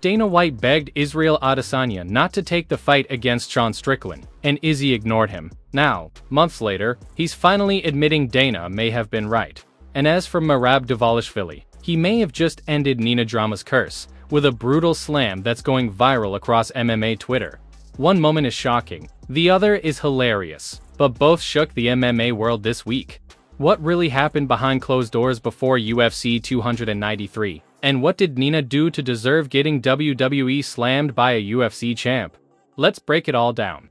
Dana White begged Israel Adesanya not to take the fight against Sean Strickland, and Izzy ignored him. Now, months later, he's finally admitting Dana may have been right. And as for Merab Dvalishvili, he may have just ended Nina Drama's curse with a brutal slam that's going viral across MMA Twitter. One moment is shocking, the other is hilarious, but both shook the MMA world this week. What really happened behind closed doors before UFC 293? And what did Nina do to deserve getting WWE slammed by a UFC champ? Let's break it all down.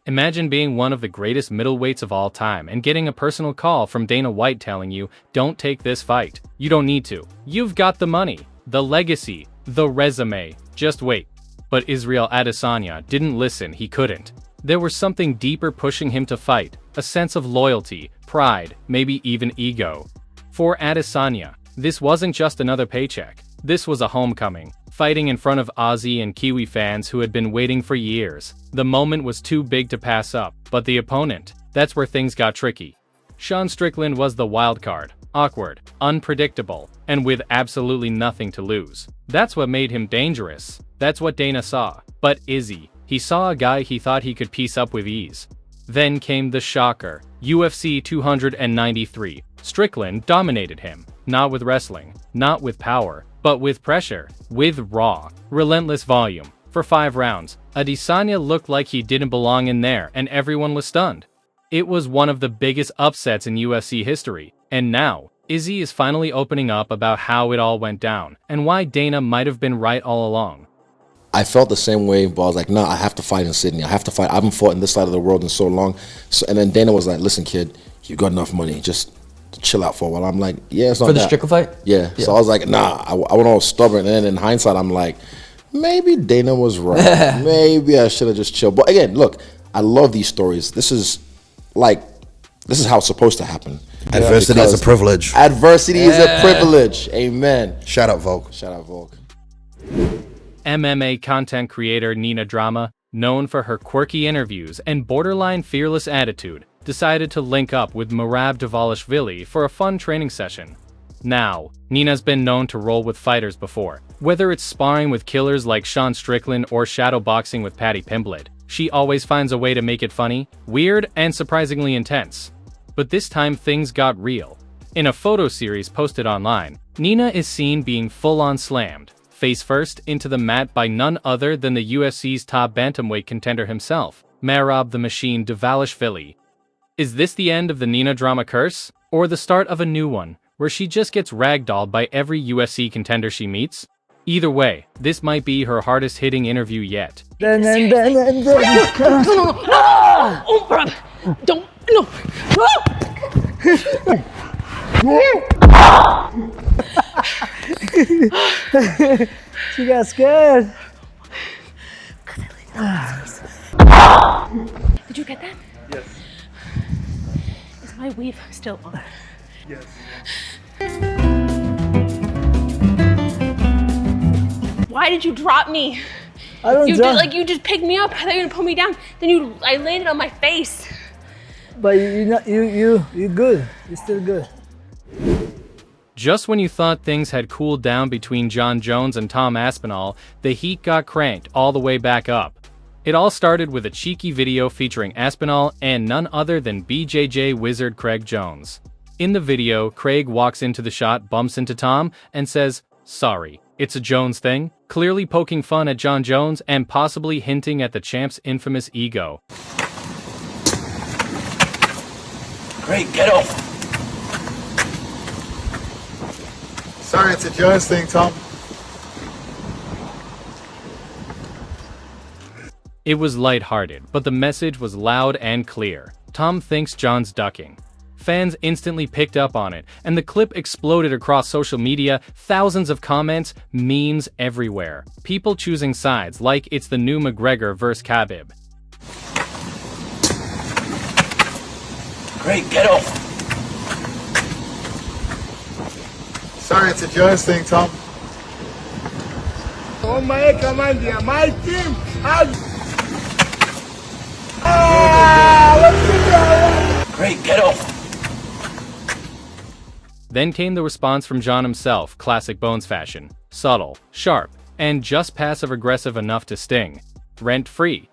Imagine being one of the greatest middleweights of all time and getting a personal call from Dana White telling you, don't take this fight. You don't need to. You've got the money, the legacy, the resume. Just wait. But Israel Adesanya didn't listen, he couldn't. There was something deeper pushing him to fight, a sense of loyalty, pride, maybe even ego. For Adesanya, this wasn't just another paycheck. This was a homecoming, fighting in front of Aussie and Kiwi fans who had been waiting for years. The moment was too big to pass up, but the opponent, that's where things got tricky. Sean Strickland was the wild card, awkward, unpredictable, and with absolutely nothing to lose. That's what made him dangerous. That's what Dana saw. But Izzy, he saw a guy he thought he could piece up with ease. Then came the shocker, UFC 293. Strickland dominated him, not with wrestling, not with power, but with pressure, with raw, relentless volume. For 5 rounds, Adesanya looked like he didn't belong in there and everyone was stunned. It was one of the biggest upsets in UFC history, and now, Izzy is finally opening up about how it all went down and why Dana might have been right all along. I felt the same way, but I was like, nah, I have to fight in Sydney. I have to fight. I haven't fought in this side of the world in so long. And then Dana was like, listen, kid, you got enough money. Just chill out for a while. I'm like, yeah, it's not for the Strickland fight? Yeah. So I was like, nah, I went all stubborn. And then in hindsight, I'm like, maybe Dana was right. Maybe I should have just chilled. But again, look, I love these stories. This is how it's supposed to happen. Adversity is a privilege. Adversity is a privilege. Amen. Shout out Volk. Shout out Volk. MMA content creator Nina Drama, known for her quirky interviews and borderline fearless attitude, decided to link up with Merab Dvalishvili for a fun training session. Now, Nina's been known to roll with fighters before, whether it's sparring with killers like Sean Strickland or shadowboxing with Paddy Pimblett. She always finds a way to make it funny, weird, and surprisingly intense. But this time things got real. In a photo series posted online, Nina is seen being full-on slammed, face first into the mat by none other than the UFC's top bantamweight contender himself, Merab the Machine Dvalishvili. Is this the end of the Nina Drama curse, or the start of a new one, where she just gets ragdolled by every UFC contender she meets? Either way, this might be her hardest-hitting interview yet. No! Don't, no! She got scared. Did you get that? Yes. Is my weave still on? Yes. Why did you drop me? I don't You drop. did, like you just picked me up. I thought you were gonna pull me down. Then I landed on my face. But you're good. You're still good. Just when you thought things had cooled down between Jon Jones and Tom Aspinall, the heat got cranked all the way back up. It all started with a cheeky video featuring Aspinall and none other than BJJ wizard Craig Jones. In the video, Craig walks into the shot, bumps into Tom, and says, "Sorry, it's a Jones thing," clearly poking fun at Jon Jones and possibly hinting at the champ's infamous ego. Great, get off! Sorry, it's a Jones thing, Tom. It was lighthearted, but the message was loud and clear. Tom thinks Jon's ducking. Fans instantly picked up on it, and the clip exploded across social media, thousands of comments, memes everywhere. People choosing sides like it's the new McGregor vs. Khabib. Great, get off! Sorry, it's a Jones thing, Tom. Oh my command, my team has. Great, get off! Then came the response from Jon himself, classic Bones fashion. Subtle, sharp, and just passive-aggressive enough to sting. Rent-free.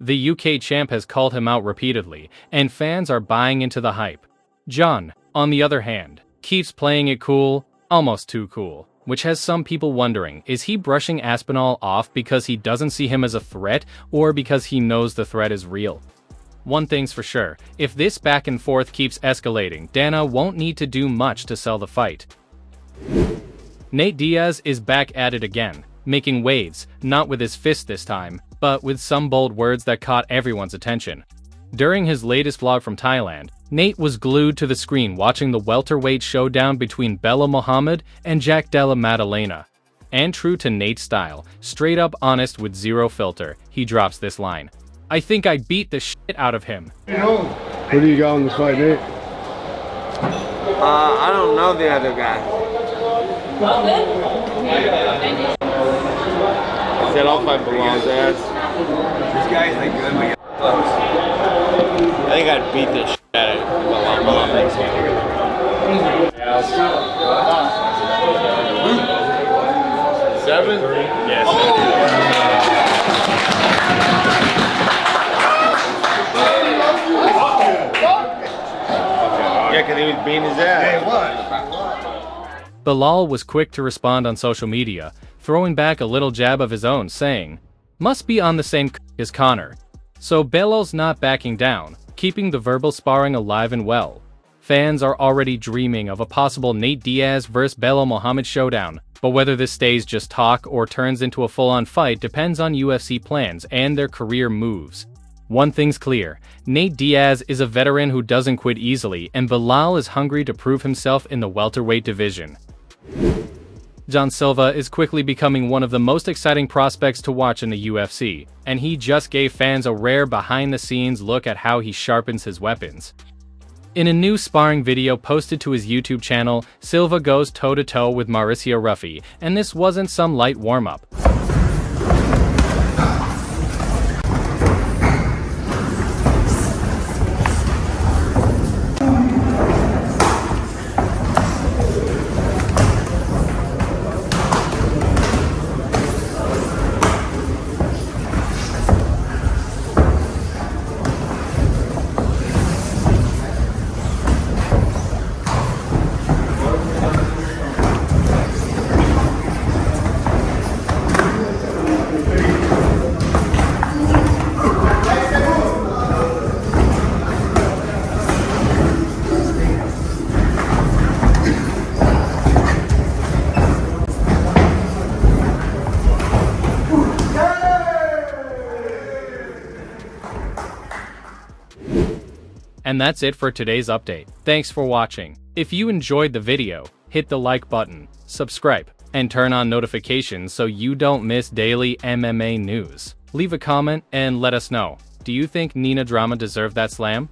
The UK champ has called him out repeatedly, and fans are buying into the hype. Jon, on the other hand, keeps playing it cool, almost too cool, which has some people wondering, is he brushing Aspinall off because he doesn't see him as a threat, or because he knows the threat is real? One thing's for sure, if this back and forth keeps escalating, Dana won't need to do much to sell the fight. Nate Diaz is back at it again, making waves, not with his fist this time, but with some bold words that caught everyone's attention. During his latest vlog from Thailand, Nate was glued to the screen watching the welterweight showdown between Belal Muhammad and Jack Della Maddalena. And true to Nate's style, straight up honest with zero filter, he drops this line. I think I beat the shit out of him. Who do you got on this fight, Nate? I don't know the other guy. He said I'll fight Belal's ass. This guy's like good, but you're close. I think I'd beat the shit out of Belal Muhammad. 7? Yes. Yeah, because he was beating his ass. Belal was quick to respond on social media, throwing back a little jab of his own, saying, "Must be on the same as Connor." So Belal's not backing down, keeping the verbal sparring alive and well. Fans are already dreaming of a possible Nate Diaz vs Belal Muhammad showdown, but whether this stays just talk or turns into a full-on fight depends on UFC plans and their career moves. One thing's clear, Nate Diaz is a veteran who doesn't quit easily, and Belal is hungry to prove himself in the welterweight division. Jon Silva is quickly becoming one of the most exciting prospects to watch in the UFC, and he just gave fans a rare behind-the-scenes look at how he sharpens his weapons. In a new sparring video posted to his YouTube channel, Silva goes toe-to-toe with Mauricio Ruffy, and this wasn't some light warm-up. And that's it for today's update. Thanks for watching. If you enjoyed the video, hit the like button, subscribe, and turn on notifications so you don't miss daily MMA news. Leave a comment and let us know. Do you think Nina Drama deserved that slam?